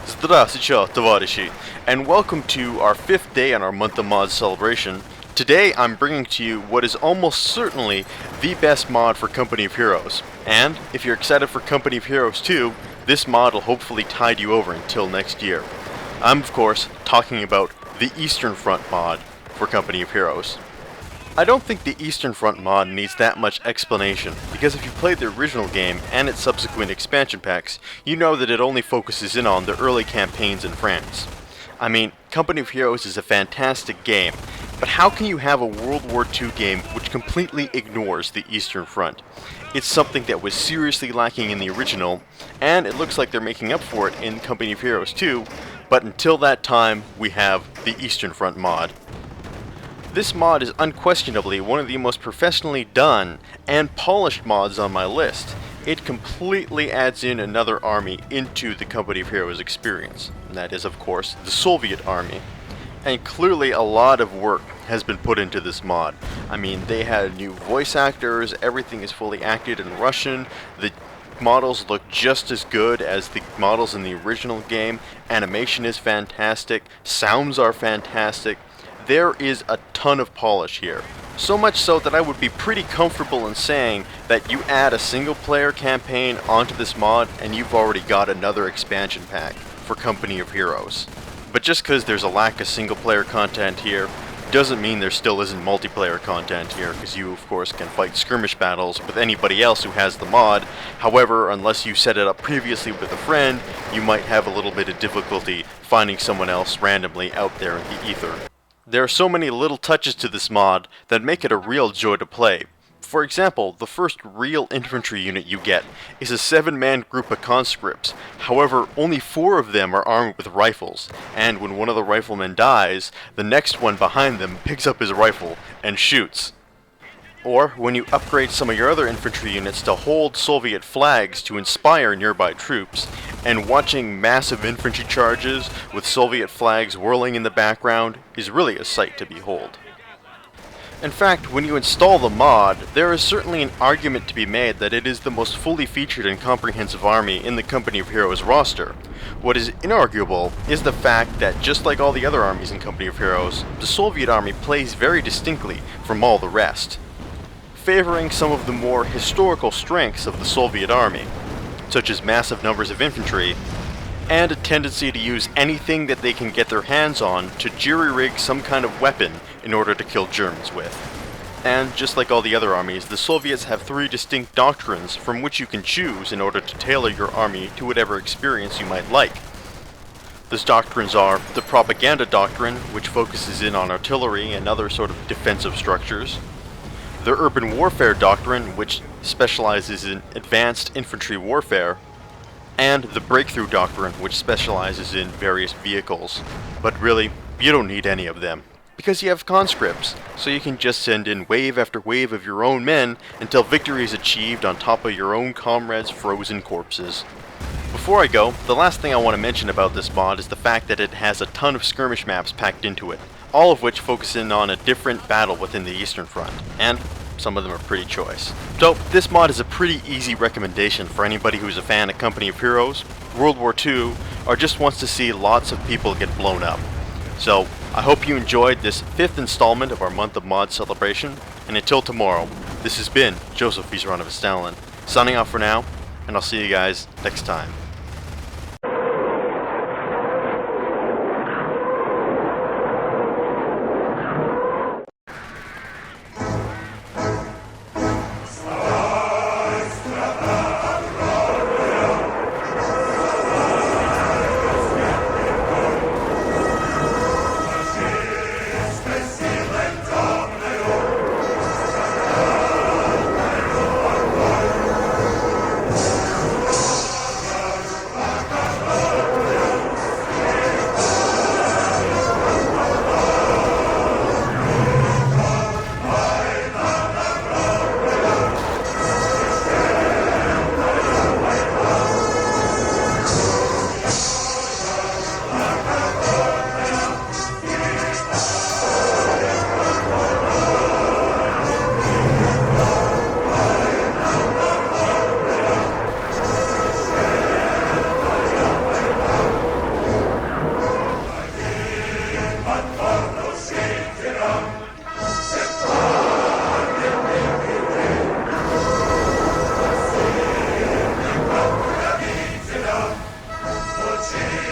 Здравствуйте, товарищи, and welcome to our 5th day on our Month of Mods celebration. Today I'm bringing to you what is almost certainly the best mod for Company of Heroes, and if you're excited for Company of Heroes 2, this mod will hopefully tide you over until next year. I'm of course talking about the Eastern Front mod for Company of Heroes. I don't think the Eastern Front mod needs that much explanation, because if you played the original game and its subsequent expansion packs, you know that it only focuses in on the early campaigns in France. I mean, Company of Heroes is a fantastic game, but how can you have a World War II game which completely ignores the Eastern Front? It's something that was seriously lacking in the original, and it looks like they're making up for it in Company of Heroes 2, but until that time, we have the Eastern Front mod. This mod is unquestionably one of the most professionally done and polished mods on my list. It completely adds in another army into the Company of Heroes experience, and that is of course the Soviet army. And clearly a lot of work has been put into this mod. I mean, they had new voice actors, everything is fully acted in Russian, the models look just as good as the models in the original game, animation is fantastic, sounds are fantastic. There is a ton of polish here. So much so that I would be pretty comfortable in saying that you add a single player campaign onto this mod and you've already got another expansion pack for Company of Heroes. But just because there's a lack of single player content here, doesn't mean there still isn't multiplayer content here, because you of course can fight skirmish battles with anybody else who has the mod. However, unless you set it up previously with a friend, you might have a little bit of difficulty finding someone else randomly out there in the ether. There are so many little touches to this mod that make it a real joy to play. For example, the first real infantry unit you get is a 7-man group of conscripts. However, only 4 of them are armed with rifles, and when one of the riflemen dies, the next one behind them picks up his rifle and shoots. Or, when you upgrade some of your other infantry units to hold Soviet flags to inspire nearby troops, and watching massive infantry charges with Soviet flags whirling in the background is really a sight to behold. In fact, when you install the mod, there is certainly an argument to be made that it is the most fully featured and comprehensive army in the Company of Heroes roster. What is inarguable is the fact that just like all the other armies in Company of Heroes, the Soviet army plays very distinctly from all the rest, favoring some of the more historical strengths of the Soviet army, such as massive numbers of infantry, and a tendency to use anything that they can get their hands on to jury-rig some kind of weapon in order to kill Germans with. And just like all the other armies, the Soviets have 3 distinct doctrines from which you can choose in order to tailor your army to whatever experience you might like. Those doctrines are the propaganda doctrine, which focuses in on artillery and other sort of defensive structures, the urban warfare doctrine, which specializes in advanced infantry warfare, and the breakthrough doctrine, which specializes in various vehicles. But really, you don't need any of them, because you have conscripts, so you can just send in wave after wave of your own men until victory is achieved on top of your own comrades' frozen corpses. Before I go, the last thing I want to mention about this mod is the fact that it has a ton of skirmish maps packed into it, all of which focus in on a different battle within the Eastern Front, and some of them are pretty choice. So, this mod is a pretty easy recommendation for anybody who's a fan of Company of Heroes, World War II, or just wants to see lots of people get blown up. So, I hope you enjoyed this 5th installment of our Month of Mods celebration, and until tomorrow, this has been Joseph Vizaranovic Stalin, signing off for now, and I'll see you guys next time. Yes.